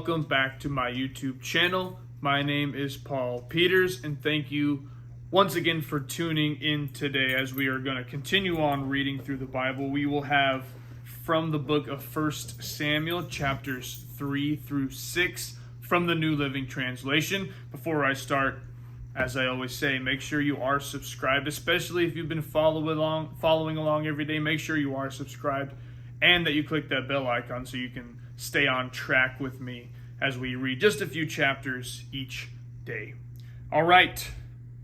welcome back to my YouTube channel. My name is Paul Peters, and thank you once again for tuning in today as we are going to continue on reading through the Bible. We will have from the book of 1 Samuel, chapters 3 through 6 from the New Living Translation. Before I start, as I always say, make sure you are subscribed, especially if you've been following along every day. Make sure you are subscribed and that you click that bell icon so you can stay on track with me as we read just a few chapters each day. All right,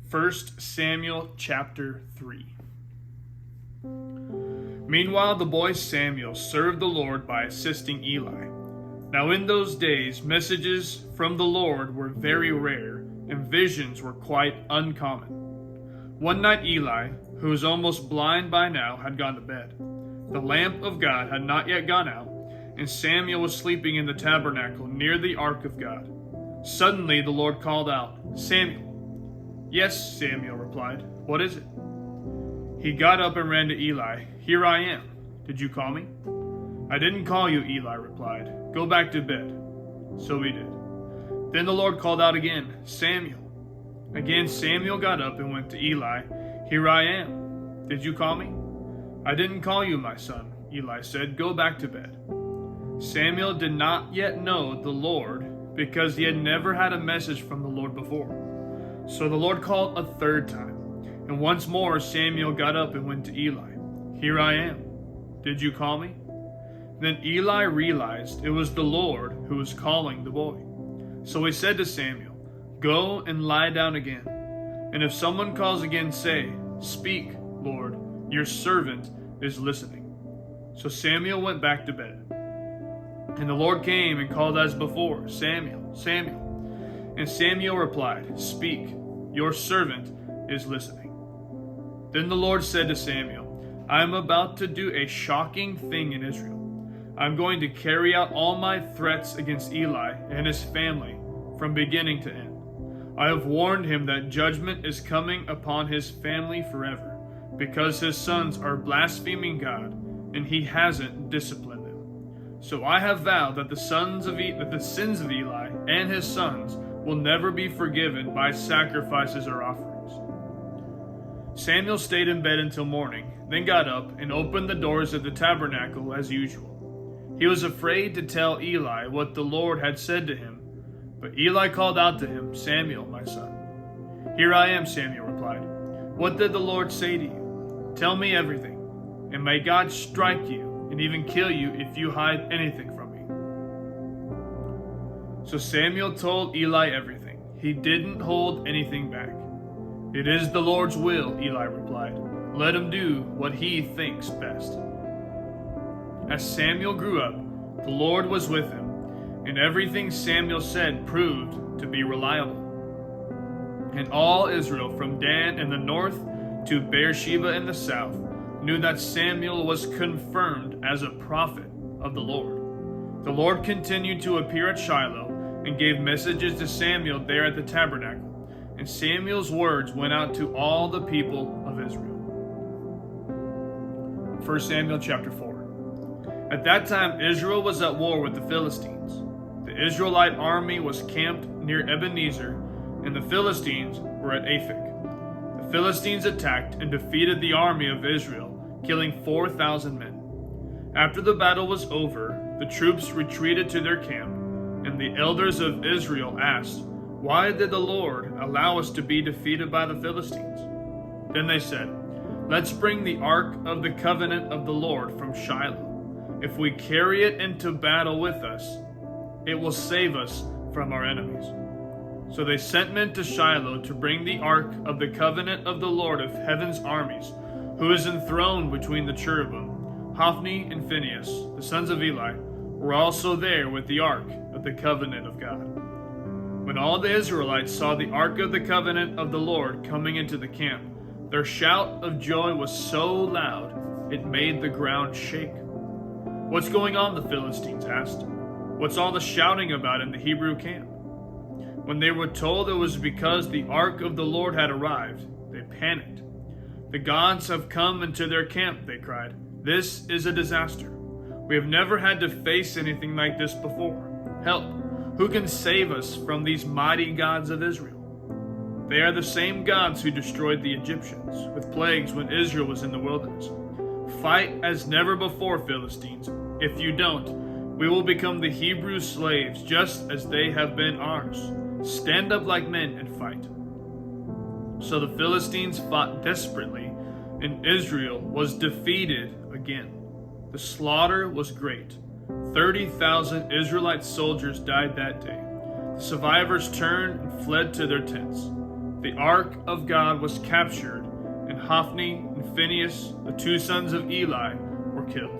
1 Samuel chapter 3. Meanwhile, the boy Samuel served the Lord by assisting Eli. Now in those days, messages from the Lord were very rare, and visions were quite uncommon. One night Eli, who was almost blind by now, had gone to bed. The lamp of God had not yet gone out, and Samuel was sleeping in the tabernacle near the ark of God. Suddenly the Lord called out, "Samuel." "Yes," Samuel replied. "What is it?" He got up and ran to Eli. "Here I am. Did you call me?" "I didn't call you," Eli replied. "Go back to bed." So he did. Then the Lord called out again, "Samuel." Again Samuel got up and went to Eli. "Here I am. Did you call me?" "I didn't call you, my son," Eli said. "Go back to bed." Samuel did not yet know the Lord because he had never had a message from the Lord before. So the Lord called a third time, and once more Samuel got up and went to Eli. "Here I am. Did you call me?" Then Eli realized it was the Lord who was calling the boy. So he said to Samuel, "Go and lie down again. And if someone calls again, say, 'Speak, Lord, your servant is listening.'" So Samuel went back to bed. And the Lord came and called as before, "Samuel, Samuel." And Samuel replied, "Speak, your servant is listening." Then the Lord said to Samuel, "I am about to do a shocking thing in Israel. I am going to carry out all my threats against Eli and his family from beginning to end. I have warned him that judgment is coming upon his family forever, because his sons are blaspheming God, and he hasn't disciplined them. So I have vowed that the sins of Eli and his sons will never be forgiven by sacrifices or offerings." Samuel stayed in bed until morning, then got up and opened the doors of the tabernacle as usual. He was afraid to tell Eli what the Lord had said to him, but Eli called out to him, "Samuel, my son." "Here I am," Samuel replied. "What did the Lord say to you? Tell me everything, and may God strike you and even kill you if you hide anything from me." So Samuel told Eli everything. He didn't hold anything back. "It is the Lord's will," Eli replied. "Let him do what he thinks best." As Samuel grew up, the Lord was with him, and everything Samuel said proved to be reliable. And all Israel, from Dan in the north to Beersheba in the south, knew that Samuel was confirmed as a prophet of the Lord. The Lord continued to appear at Shiloh and gave messages to Samuel there at the tabernacle, and Samuel's words went out to all the people of Israel. 1 Samuel chapter 4. At that time Israel was at war with the Philistines. The Israelite army was camped near Ebenezer, and the Philistines were at Aphek. The Philistines attacked and defeated the army of Israel, killing 4,000 men. After the battle was over, the troops retreated to their camp, and the elders of Israel asked, "Why did the Lord allow us to be defeated by the Philistines?" Then they said, "Let's bring the ark of the covenant of the Lord from Shiloh. If we carry it into battle with us, it will save us from our enemies." So they sent men to Shiloh to bring the ark of the covenant of the Lord of heaven's armies, who is enthroned between the cherubim. Hophni and Phinehas, the sons of Eli, were also there with the ark of the covenant of God. When all the Israelites saw the ark of the covenant of the Lord coming into the camp, their shout of joy was so loud it made the ground shake. "What's going on?" the Philistines asked. "What's all the shouting about in the Hebrew camp?" When they were told it was because the ark of the Lord had arrived, they panicked. "The gods have come into their camp," they cried. "This is a disaster. We have never had to face anything like this before. Help! Who can save us from these mighty gods of Israel? They are the same gods who destroyed the Egyptians with plagues when Israel was in the wilderness. Fight as never before, Philistines. If you don't, we will become the Hebrew slaves just as they have been ours. Stand up like men and fight." So the Philistines fought desperately, and Israel was defeated again. The slaughter was great. 30,000 Israelite soldiers died that day. The survivors turned and fled to their tents. The ark of God was captured, and Hophni and Phinehas, the two sons of Eli, were killed.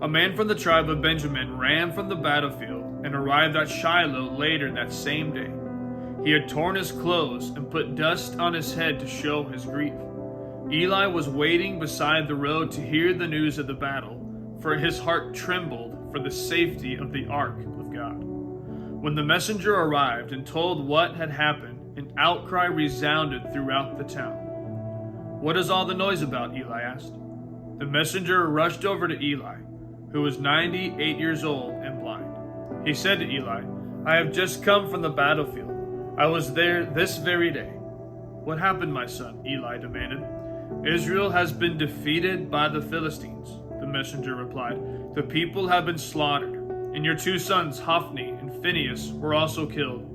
A man from the tribe of Benjamin ran from the battlefield and arrived at Shiloh later that same day. He had torn his clothes and put dust on his head to show his grief. Eli was waiting beside the road to hear the news of the battle, for his heart trembled for the safety of the ark of God. When the messenger arrived and told what had happened, an outcry resounded throughout the town. "What is all the noise about?" Eli asked. The messenger rushed over to Eli, who was 98 years old and blind. He said to Eli, "I have just come from the battlefield. I was there this very day." "What happened, my son?" Eli demanded. "Israel has been defeated by the Philistines," the messenger replied. "The people have been slaughtered, and your two sons, Hophni and Phinehas, were also killed,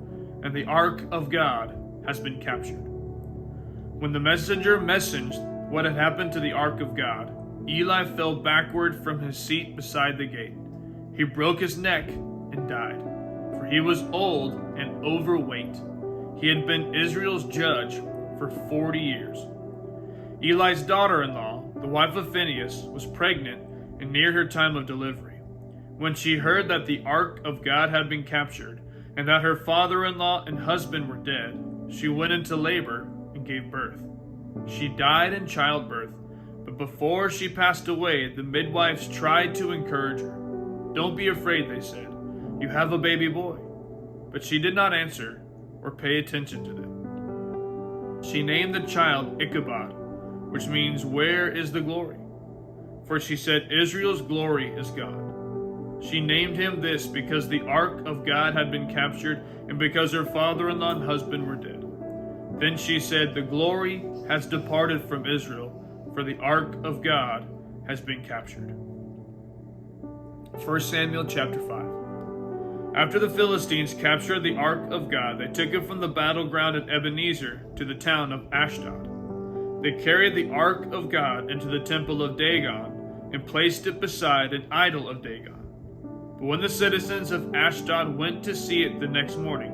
and the ark of God has been captured." When the messenger messaged what had happened to the ark of God, Eli fell backward from his seat beside the gate. He broke his neck and died, for he was old and overweight. He had been Israel's judge for 40 years. Eli's daughter-in-law, the wife of Phinehas, was pregnant and near her time of delivery. When she heard that the ark of God had been captured and that her father-in-law and husband were dead, she went into labor and gave birth. She died in childbirth, but before she passed away, the midwives tried to encourage her. "Don't be afraid," they said. "You have a baby boy." But she did not answer or pay attention to them. She named the child Ichabod, which means "where is the glory?" For she said, "Israel's glory is God." She named him this because the ark of God had been captured and because her father-in-law and husband were dead. Then she said, "The glory has departed from Israel, for the ark of God has been captured." 1 Samuel chapter 5. After the Philistines captured the ark of God, they took it from the battleground at Ebenezer to the town of Ashdod. They carried the ark of God into the temple of Dagon and placed it beside an idol of Dagon. But when the citizens of Ashdod went to see it the next morning,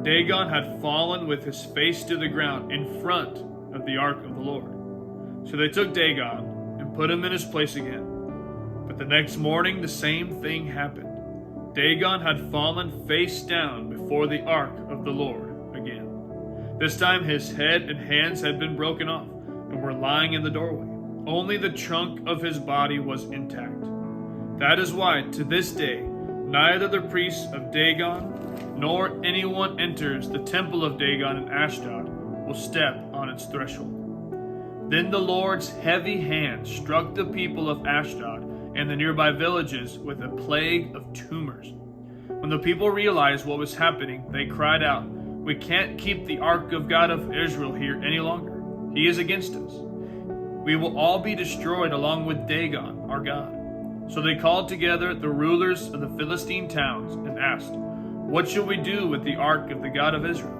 Dagon had fallen with his face to the ground in front of the ark of the Lord. So they took Dagon and put him in his place again. But the next morning the same thing happened. Dagon had fallen face down before the ark of the Lord again. This time his head and hands had been broken off and were lying in the doorway. Only the trunk of his body was intact. That is why, to this day, neither the priests of Dagon nor anyone enters the temple of Dagon in Ashdod will step on its threshold. Then the Lord's heavy hand struck the people of Ashdod and the nearby villages with a plague of tumors. When the people realized what was happening, they cried out, "We can't keep the ark of God of Israel here any longer. He is against us. We will all be destroyed along with Dagon, our God." So they called together the rulers of the Philistine towns and asked, "What shall we do with the ark of the God of Israel?"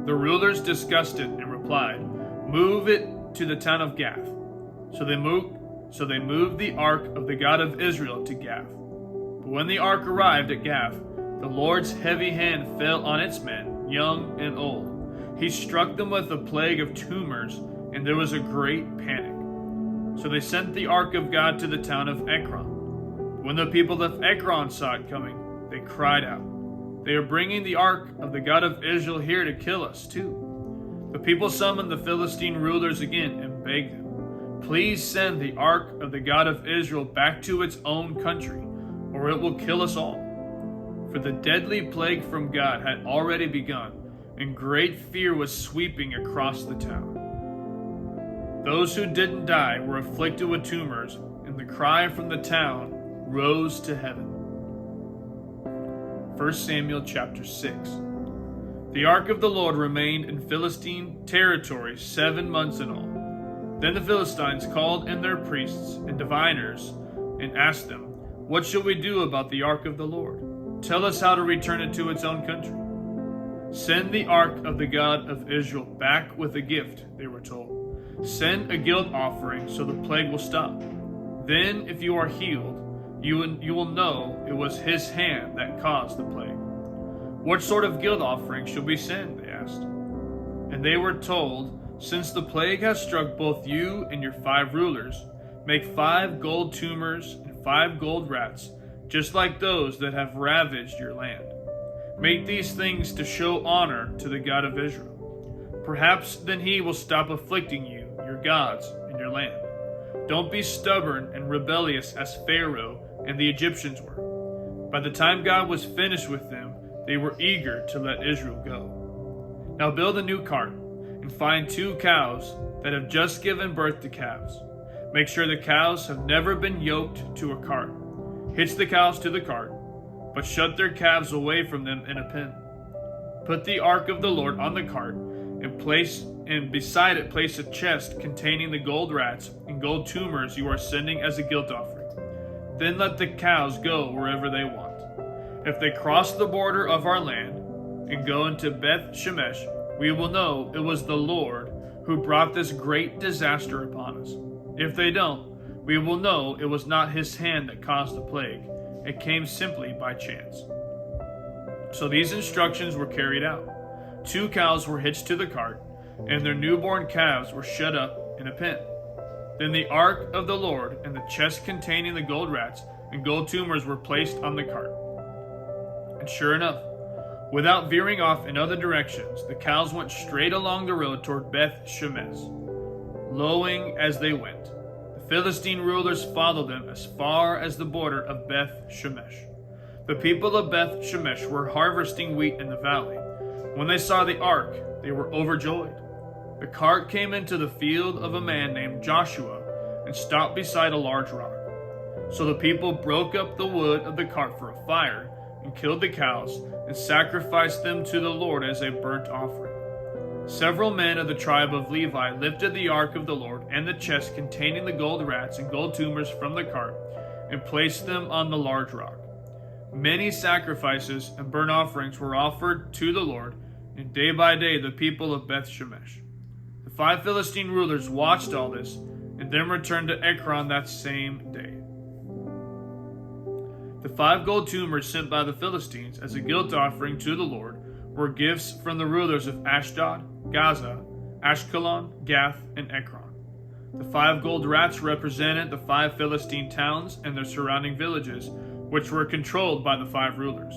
The rulers discussed it and replied, "Move it to the town of Gath." So they moved the ark of the God of Israel to Gath. But when the ark arrived at Gath, the Lord's heavy hand fell on its men, young and old. He struck them with a plague of tumors, and there was a great panic. So they sent the ark of God to the town of Ekron. When the people of Ekron saw it coming, they cried out, "They are bringing the ark of the God of Israel here to kill us too." The people summoned the Philistine rulers again and begged them, "Please send the ark of the God of Israel back to its own country, or it will kill us all." For the deadly plague from God had already begun, and great fear was sweeping across the town. Those who didn't die were afflicted with tumors, and the cry from the town rose to heaven. 1 Samuel chapter 6. The ark of the Lord remained in Philistine territory 7 months in all. Then the Philistines called in their priests and diviners and asked them, "What shall we do about the ark of the Lord? Tell us how to return it to its own country." "Send the ark of the God of Israel back with a gift," they were told. "Send a guilt offering so the plague will stop. Then, if you are healed, you will know it was his hand that caused the plague." "What sort of guilt offering should we send?" they asked. And they were told, "Since the plague has struck both you and your 5 rulers, make 5 gold tumors and 5 gold rats, just like those that have ravaged your land. Make these things to show honor to the God of Israel. Perhaps then he will stop afflicting you, your gods, and your land. Don't be stubborn and rebellious as Pharaoh and the Egyptians were. By the time God was finished with them, they were eager to let Israel go. Now build a new cart and find 2 cows that have just given birth to calves. Make sure the cows have never been yoked to a cart. Hitch the cows to the cart, but shut their calves away from them in a pen. Put the ark of the Lord on the cart and beside it place a chest containing the gold rats and gold tumors you are sending as a guilt offering. Then let the cows go wherever they want. If they cross the border of our land and go into Beth Shemesh, we will know it was the Lord who brought this great disaster upon us. If they don't, we will know it was not his hand that caused the plague. It came simply by chance." So these instructions were carried out. 2 cows were hitched to the cart, and their newborn calves were shut up in a pen. Then the ark of the Lord and the chest containing the gold rats and gold tumors were placed on the cart. And sure enough, without veering off in other directions, the cows went straight along the road toward Beth Shemesh, lowing as they went. The Philistine rulers followed them as far as the border of Beth Shemesh. The people of Beth Shemesh were harvesting wheat in the valley. When they saw the ark, they were overjoyed. The cart came into the field of a man named Joshua and stopped beside a large rock. So the people broke up the wood of the cart for a fire and killed the cows and sacrificed them to the Lord as a burnt offering. Several men of the tribe of Levi lifted the ark of the Lord and the chest containing the gold rats and gold tumors from the cart and placed them on the large rock. Many sacrifices and burnt offerings were offered to the Lord, and day by day the people of Beth Shemesh. The 5 Philistine rulers watched all this and then returned to Ekron that same day. The 5 gold tumors sent by the Philistines as a guilt offering to the Lord were gifts from the rulers of Ashdod, Gaza, Ashkelon, Gath, and Ekron. The 5 gold rats represented the 5 Philistine towns and their surrounding villages, which were controlled by the 5 rulers.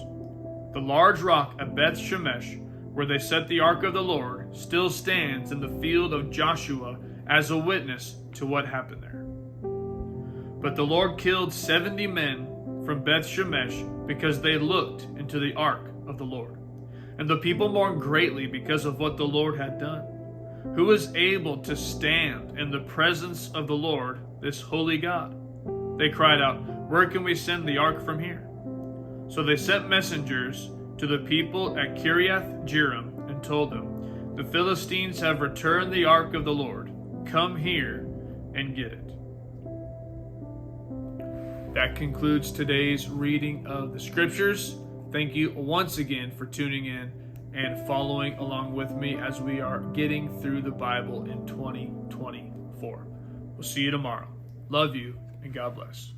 The large rock at Beth Shemesh, where they set the ark of the Lord, still stands in the field of Joshua as a witness to what happened there. But the Lord killed 70 men from Beth Shemesh because they looked into the ark of the Lord. And the people mourned greatly because of what the Lord had done. Who is able to stand in the presence of the Lord, this holy God? They cried out, "Where can we send the ark from here?" So they sent messengers to the people at Kiriath Jearim and told them, "The Philistines have returned the ark of the Lord. Come here and get it." That concludes today's reading of the scriptures. Thank you once again for tuning in and following along with me as we are getting through the Bible in 2024. We'll see you tomorrow. Love you, and God bless.